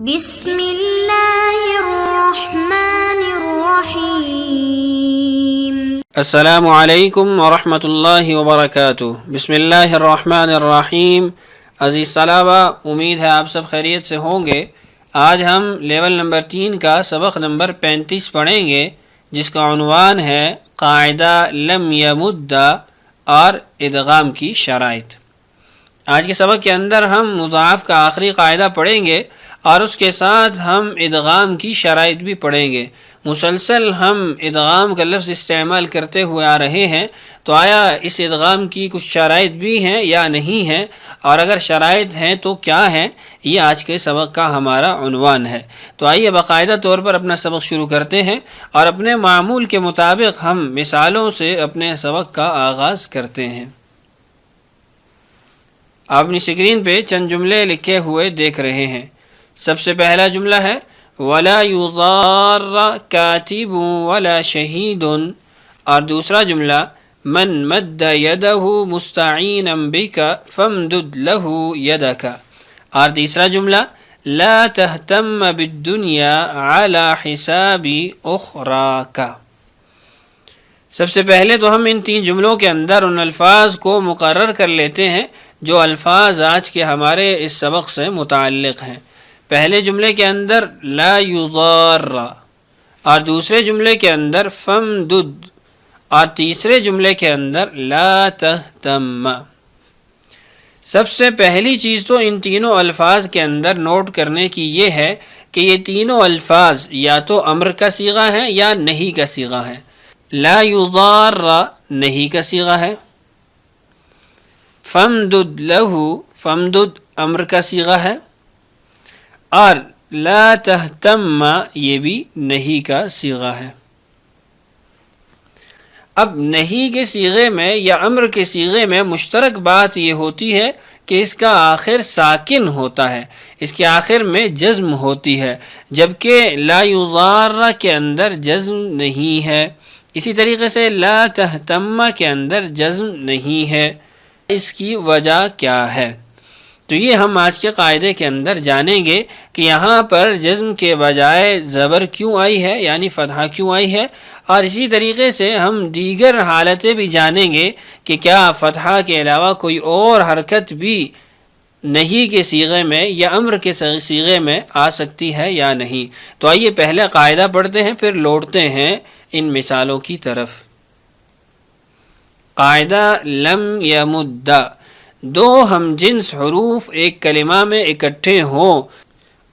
بسم اللہ الرحمن الرحیم۔ السلام علیکم ورحمۃ اللہ وبرکاتہ۔ بسم اللہ الرحمن الرحیم۔ عزیز طلبہ، امید ہے آپ سب خیریت سے ہوں گے۔ آج ہم لیول نمبر 3 کا سبق نمبر 35 پڑھیں گے، جس کا عنوان ہے قاعدہ لم یمد اور ادغام کی شرائط۔ آج کے سبق کے اندر ہم مضاعف کا آخری قاعدہ پڑھیں گے اور اس کے ساتھ ہم ادغام کی شرائط بھی پڑھیں گے۔ مسلسل ہم ادغام کا لفظ استعمال کرتے ہوئے آ رہے ہیں، تو آیا اس ادغام کی کچھ شرائط بھی ہیں یا نہیں ہیں، اور اگر شرائط ہیں تو کیا ہیں، یہ آج کے سبق کا ہمارا عنوان ہے۔ تو آئیے باقاعدہ طور پر اپنا سبق شروع کرتے ہیں اور اپنے معمول کے مطابق ہم مثالوں سے اپنے سبق کا آغاز کرتے ہیں۔ آپ اپنی اسکرین پہ چند جملے لکھے ہوئے دیکھ رہے ہیں۔ سب سے پہلا جملہ ہے وَلَا يُضَارَّ كَاتِبٌ وَلَا شَهِيدٌ، اور دوسرا جملہ مَنْ مَدَّ يَدَهُ مُسْتَعِينًا بِكَ فَامْدُدْ لَهُ يَدَكَ، اور تیسرا جملہ لَا تَهْتَمَّ بِالدُّنْيَا عَلَى حِسَابِ أُخْرَاكَ۔ سب سے پہلے تو ہم ان 3 جملوں کے اندر ان الفاظ کو مقرر کر لیتے ہیں جو الفاظ آج کے ہمارے اس سبق سے متعلق ہیں۔ پہلے جملے کے اندر لا یضار، اور دوسرے جملے کے اندر فمدد، اور تیسرے جملے کے اندر لا تہتم۔ سب سے پہلی چیز تو ان تینوں الفاظ کے اندر نوٹ کرنے کی یہ ہے کہ یہ تینوں الفاظ یا تو امر کا صیغہ ہے یا نہیں کا صیغہ ہے۔ لا یضار نہیں کا صیغہ ہے، فمدد لہ فمدد امر کا صیغہ ہے، اور لا تہتم یہ بھی نہیں کا صیغہ ہے۔ اب نہیں کے صیغے میں یا امر کے صیغے میں مشترک بات یہ ہوتی ہے کہ اس کا آخر ساکن ہوتا ہے، اس کے آخر میں جزم ہوتی ہے، جبکہ لا یضار کے اندر جزم نہیں ہے۔ اسی طریقے سے لا تہتم کے اندر جزم نہیں ہے۔ اس کی وجہ کیا ہے؟ تو یہ ہم آج کے قاعدے کے اندر جانیں گے کہ یہاں پر جزم کے بجائے زبر کیوں آئی ہے، یعنی فتحہ کیوں آئی ہے، اور اسی طریقے سے ہم دیگر حالتیں بھی جانیں گے کہ کیا فتحہ کے علاوہ کوئی اور حرکت بھی نہیں کے صیغے میں یا امر کے صیغے میں آ سکتی ہے یا نہیں۔ تو آئیے پہلے قاعدہ پڑھتے ہیں، پھر لوٹتے ہیں ان مثالوں کی طرف۔ قاعدہ لم یمد، 2 ہم جنس حروف ایک کلمہ میں اکٹھے ہوں،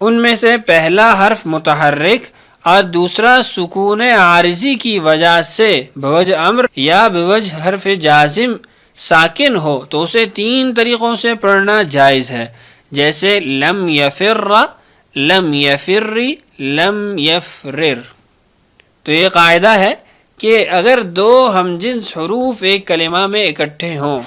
ان میں سے پہلا حرف متحرک اور دوسرا سکون عارضی کی وجہ سے بوجہ امر یا بوجہ حرف جازم ساکن ہو تو اسے 3 طریقوں سے پڑھنا جائز ہے، جیسے لم یفر، لم یفری، لم یفرر۔ تو یہ قاعدہ ہے کہ اگر 2 ہم جنس حروف ایک کلمہ میں اکٹھے ہوں،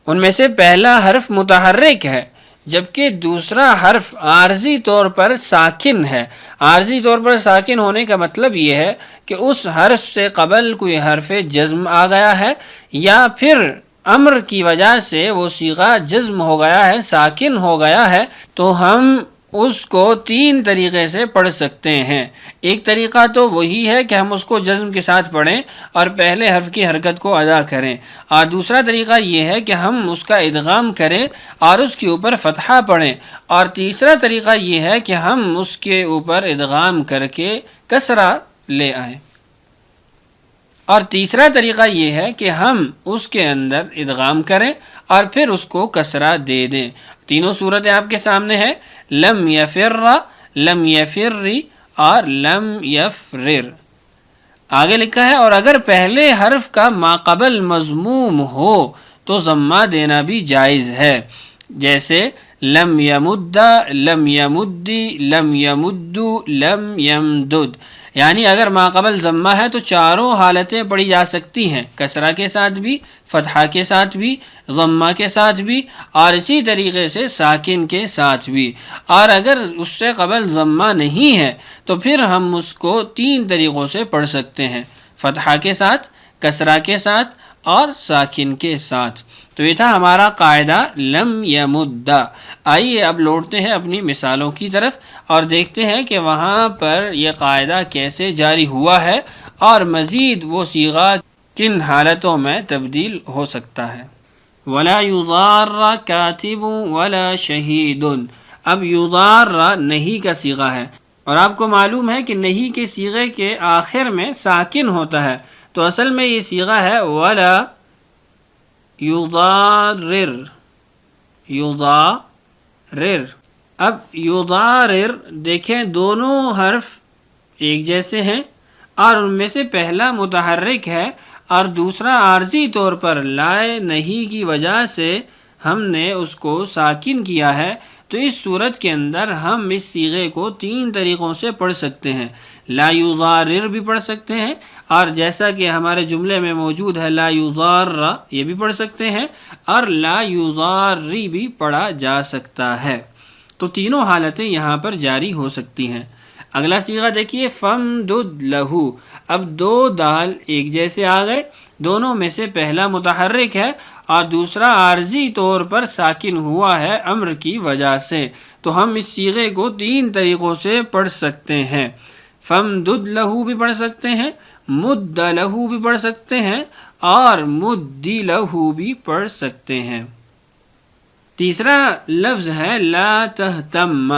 ان میں سے پہلا حرف متحرک ہے جبکہ دوسرا حرف عارضی طور پر ساکن ہے۔ عارضی طور پر ساکن ہونے کا مطلب یہ ہے کہ اس حرف سے قبل کوئی حرف جزم آ گیا ہے یا پھر امر کی وجہ سے وہ صیغہ جزم ہو گیا ہے، ساکن ہو گیا ہے، تو ہم اس کو 3 طریقے سے پڑھ سکتے ہیں۔ ایک طریقہ تو وہی ہے کہ ہم اس کو جزم کے ساتھ پڑھیں اور پہلے حرف کی حرکت کو ادا کریں، اور دوسرا طریقہ یہ ہے کہ ہم اس کا ادغام کریں اور اس کے اوپر فتحہ پڑھیں، اور تیسرا طریقہ یہ ہے کہ ہم اس کے اوپر ادغام کر کے کسرہ لے آئیں، اور تیسرا طریقہ یہ ہے کہ ہم اس کے اندر ادغام کریں اور پھر اس کو کسرہ دے دیں۔ تینوں صورتیں آپ کے سامنے ہیں، لم یفر، لم یفری اور لم یفرر۔ آگے لکھا ہے اور اگر پہلے حرف کا ماقبل مضموم ہو تو ضمہ دینا بھی جائز ہے، جیسے لم یمد، لم یمدی، لم یمدو، لم یمدد۔ یعنی اگر ماقبل ضمہ ہے تو چاروں حالتیں پڑھی جا سکتی ہیں، کسرہ کے ساتھ بھی، فتحہ کے ساتھ بھی، ضمہ کے ساتھ بھی، اور اسی طریقے سے ساکن کے ساتھ بھی۔ اور اگر اس سے قبل ضمہ نہیں ہے تو پھر ہم اس کو 3 طریقوں سے پڑھ سکتے ہیں، فتحہ کے ساتھ، کسرہ کے ساتھ اور ساکن کے ساتھ۔ تو یہ تھا ہمارا قاعدہ لم یمد۔ آئیے اب لوٹتے ہیں اپنی مثالوں کی طرف اور دیکھتے ہیں کہ وہاں پر یہ قاعدہ کیسے جاری ہوا ہے اور مزید وہ صیغہ کن حالتوں میں تبدیل ہو سکتا ہے۔ ولا یضار کاتب ولا شہید۔ اب یضار نہیں کا صیغہ ہے اور آپ کو معلوم ہے کہ نہیں کے صیغے کے آخر میں ساکن ہوتا ہے، تو اصل میں یہ صیغہ ہے ولا یضارر، یضارر۔ اب یضارر دیکھیں دونوں حرف ایک جیسے ہیں اور ان میں سے پہلا متحرک ہے اور دوسرا عارضی طور پر لائے نہیں کی وجہ سے ہم نے اس کو ساکن کیا ہے، تو اس صورت کے اندر ہم اس صیغے کو 3 طریقوں سے پڑھ سکتے ہیں۔ لا یضارر بھی پڑھ سکتے ہیں، اور جیسا کہ ہمارے جملے میں موجود ہے لا یضار، یہ بھی پڑھ سکتے ہیں، اور لا یضاری بھی پڑھا جا سکتا ہے۔ تو تینوں حالتیں یہاں پر جاری ہو سکتی ہیں۔ اگلا صیغہ دیکھیے فمدد لہو۔ اب 2 دال ایک جیسے آ گئے، دونوں میں سے پہلا متحرک ہے اور دوسرا عارضی طور پر ساکن ہوا ہے امر کی وجہ سے، تو ہم اس صیغے کو 3 طریقوں سے پڑھ سکتے ہیں۔ فمدد لہو بھی پڑھ سکتے ہیں، مد لہو بھی پڑھ سکتے ہیں، اور مدی لہو بھی پڑھ سکتے ہیں۔ تیسرا لفظ ہے لا تہتم،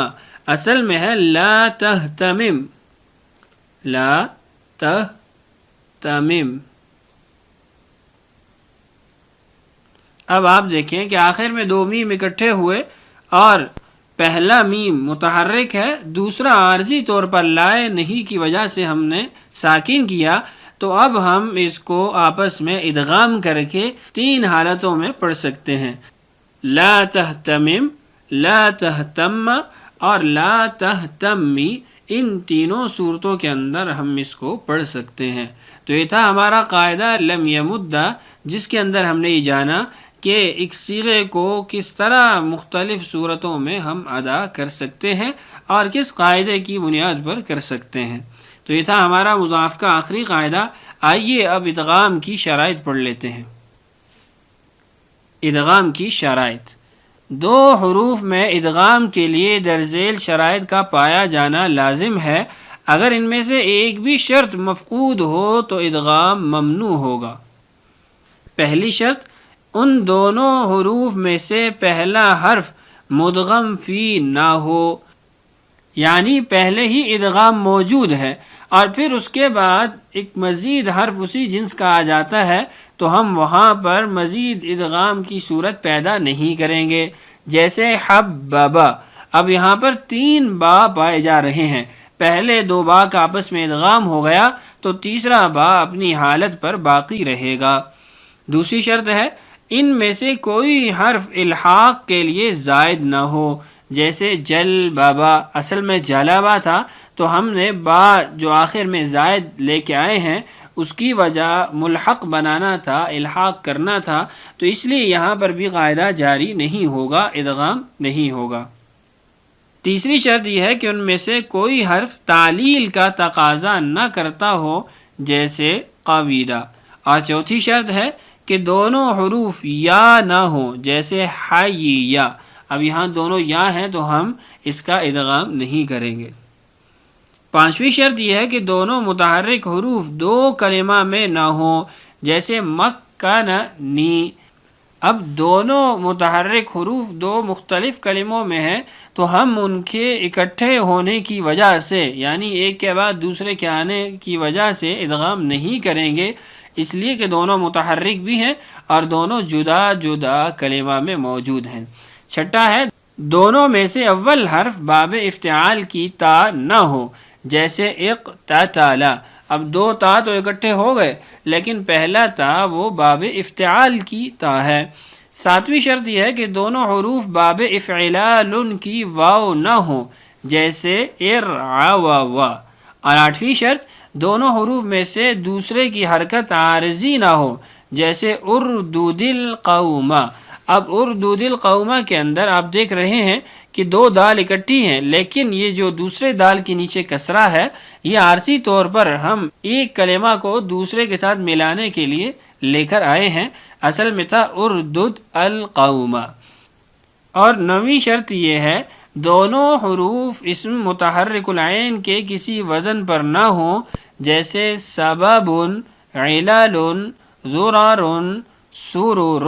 اصل میں ہے لا تہتمم، لا تہتمم۔ اب آپ دیکھیں کہ آخر میں 2 میم اکٹھے ہوئے اور پہلا میم متحرک ہے، دوسرا عارضی طور پر لائے نہیں کی وجہ سے ہم نے ساکن کیا، تو اب ہم اس کو آپس میں ادغام کر کے 3 حالتوں میں پڑھ سکتے ہیں۔ لا تہتمم، لا تہتم اور لا تہتمی، ان تینوں صورتوں کے اندر ہم اس کو پڑھ سکتے ہیں۔ تو یہ تھا ہمارا قاعدہ لم یمد، جس کے اندر ہم نے یہ جانا کہ ایک صیغے کو کس طرح مختلف صورتوں میں ہم ادا کر سکتے ہیں اور کس قاعدے کی بنیاد پر کر سکتے ہیں۔ تو یہ تھا ہمارا مضاف کا آخری قاعدہ۔ آئیے اب ادغام کی شرائط پڑھ لیتے ہیں۔ ادغام کی شرائط۔ 2 حروف میں ادغام کے لیے درذیل شرائط کا پایا جانا لازم ہے۔ اگر ان میں سے ایک بھی شرط مفقود ہو تو ادغام ممنوع ہوگا۔ پہلی شرط، ان دونوں حروف میں سے پہلا حرف مدغم فی نہ ہو، یعنی پہلے ہی ادغام موجود ہے اور پھر اس کے بعد ایک مزید حرف اسی جنس کا آ جاتا ہے، تو ہم وہاں پر مزید ادغام کی صورت پیدا نہیں کریں گے۔ جیسے حببا، اب یہاں پر 3 با پائے جا رہے ہیں، پہلے 2 با کا آپس میں ادغام ہو گیا تو تیسرا با اپنی حالت پر باقی رہے گا۔ دوسری شرط ہے ان میں سے کوئی حرف الحاق کے لیے زائد نہ ہو، جیسے جل بابا، اصل میں جلابا تھا تو ہم نے با جو آخر میں زائد لے کے آئے ہیں اس کی وجہ ملحق بنانا تھا، الحاق کرنا تھا، تو اس لیے یہاں پر بھی قاعدہ جاری نہیں ہوگا، ادغام نہیں ہوگا۔ تیسری شرط یہ ہے کہ ان میں سے کوئی حرف تعلیل کا تقاضا نہ کرتا ہو، جیسے قویدہ۔ اور چوتھی شرط ہے کہ دونوں حروف یا نہ ہوں، جیسے حییا۔ اب یہاں دونوں یا ہیں تو ہم اس کا ادغام نہیں کریں گے۔ پانچویں شرط یہ ہے کہ دونوں متحرک حروف 2 کلمہ میں نہ ہوں، جیسے مکننی۔ اب دونوں متحرک حروف 2 مختلف کلموں میں ہیں تو ہم ان کے اکٹھے ہونے کی وجہ سے، یعنی ایک کے بعد دوسرے کے آنے کی وجہ سے ادغام نہیں کریں گے، اس لیے کہ دونوں متحرک بھی ہیں اور دونوں جدا جدا کلمہ میں موجود ہیں۔ چھٹا ہے دونوں میں سے اول حرف باب افتعال کی تا نہ ہو، جیسے اقتتل۔ اب 2 تا تو اکٹھے ہو گئے لیکن پہلا تا وہ باب افتعال کی تا ہے۔ 7ویں شرط یہ ہے کہ دونوں حروف باب افعلال کی واو نہ ہو، جیسے ارعوا۔ اور 8ویں شرط دونوں حروف میں سے دوسرے کی حرکت عارضی نہ ہو، جیسے اردود القوم۔ اب اردود القوم کے اندر آپ دیکھ رہے ہیں کہ 2 دال اکٹھی ہیں، لیکن یہ جو دوسرے دال کے نیچے کسرہ ہے یہ عارضی طور پر ہم ایک کلمہ کو دوسرے کے ساتھ ملانے کے لیے لے کر آئے ہیں۔ اصل میں تھا اردد القوم. اور 9ویں شرط یہ ہے دونوں حروف اسم متحرک العین کے کسی وزن پر نہ ہوں، جیسے سبب، علل، زرار، سرور.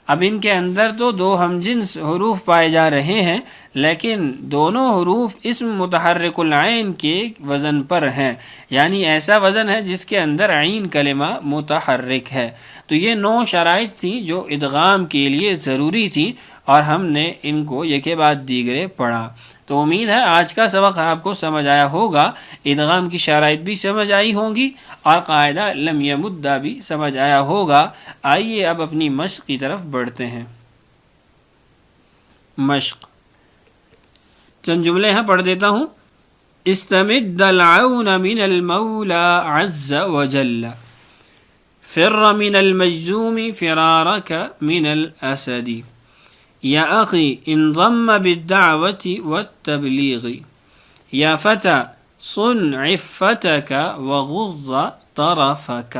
اب ان کے اندر تو 2 ہمجنس حروف پائے جا رہے ہیں، لیکن دونوں حروف اسم متحرک العین کے وزن پر ہیں، یعنی ایسا وزن ہے جس کے اندر عین کلمہ متحرک ہے. تو یہ 9 شرائط تھیں جو ادغام کے لیے ضروری تھی، اور ہم نے ان کو یکے بعد دیگرے پڑھا. تو امید ہے آج کا سبق آپ کو سمجھ آیا ہوگا، ادغام کی شرائط بھی سمجھ آئی ہوں گی اور قاعدہ لم یمد بھی سمجھ آیا ہوگا. آئیے اب اپنی مشق کی طرف بڑھتے ہیں. مشق چند جملے ہیں پڑھ دیتا ہوں. استمد العون من المولى عز وجل، فر من المجذوم فرارك من الأسد، یا اخی انضم بالدعوة والتبلیغ، یا فتى صن عفتك وغض طرفك.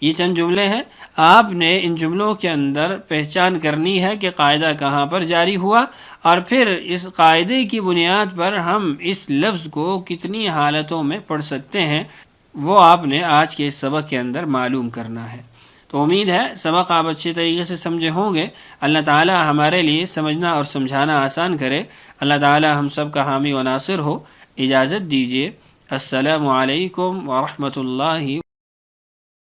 یہ چند جملے ہیں. آپ نے ان جملوں کے اندر پہچان کرنی ہے کہ قاعدہ کہاں پر جاری ہوا، اور پھر اس قاعدے کی بنیاد پر ہم اس لفظ کو کتنی حالتوں میں پڑھ سکتے ہیں، وہ آپ نے آج کے اس سبق کے اندر معلوم کرنا ہے. تو امید ہے سبق آپ اچھے طریقے سے سمجھے ہوں گے. اللہ تعالی ہمارے لیے سمجھنا اور سمجھانا آسان کرے. اللہ تعالی ہم سب کا حامی و ناصر ہو. اجازت دیجیے. السلام علیکم ورحمۃ اللہ